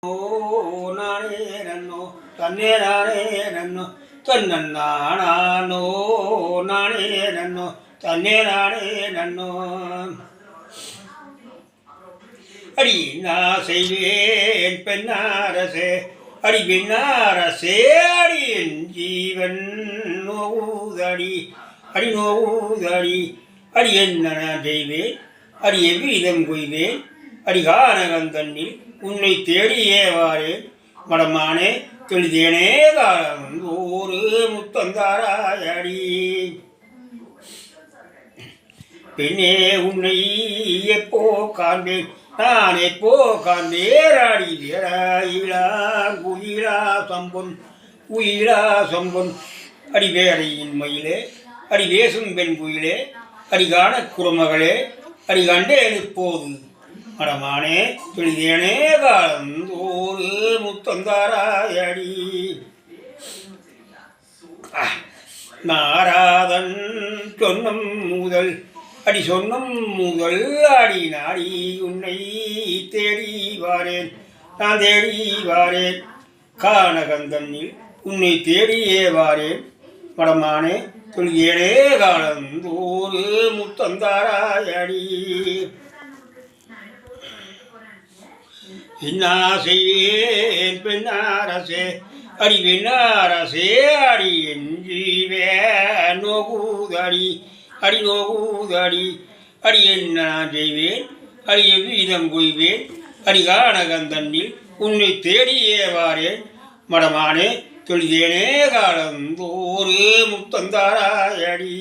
ஓ நானே நன்னோ தன்னே நானே நன்னோ தன்னோ நானே நன்னோ தன்னே நானே நன்னோ அடி நான் செய்வேன் பெண்ணாரசே அடி பெண்ணாரசே அடி என் ஜீவன் நோவுதடி அடி நோவுதடி அடி என்ன நான் செய்வேன் அடி எவ்விதம் கொய்வேன் அடி கானகந்தண்ணில் உன்னை தேடியே வாரேன் மடமானே தெளிதேனே காலம் ஒரு முத்தந்தாராயடி பெண்ணே உன்னை எப்போ காண்பேன் நான் எப்போ காண்பேராடி வேறாயிலா குயிலா சம்பொன் உயிலா சம்பொன் அடி வேறையின் மயிலே அடி வேசும் பெண் குயிலே அடி காண குறுமகளே அடி கண்டேன் இப்போது மடமானே தெளிதேனே காலம் ஒரு முத்தந்தாராயடி நாராதன் சொன்னம் முதல் அடி சொன்னம் முதல் அடி நாடி உன்னை தேடி வாரேன் நான் தேடி வாரேன் கானகந்தன்னில் உன்னை தேடியே வாரேன் மடமானே தெளிதேனே காலம் ஒரு முத்தந்தாராயடி என்ன செய்வேன் பெண்ணாரசே அடி பெண்ணாரசே அடி என் ஜீவன் நோகுதடி அடி நோகுதடி அடி என்ன நான் செய்வேன் அடி எவ்விதம் கொய்வேன் அடி கானகந்தன்னில் உன்னை தேடியே வாரேன் மடமானே தெளிதேனே காலம் ஒரு முத்தந்தாராயடி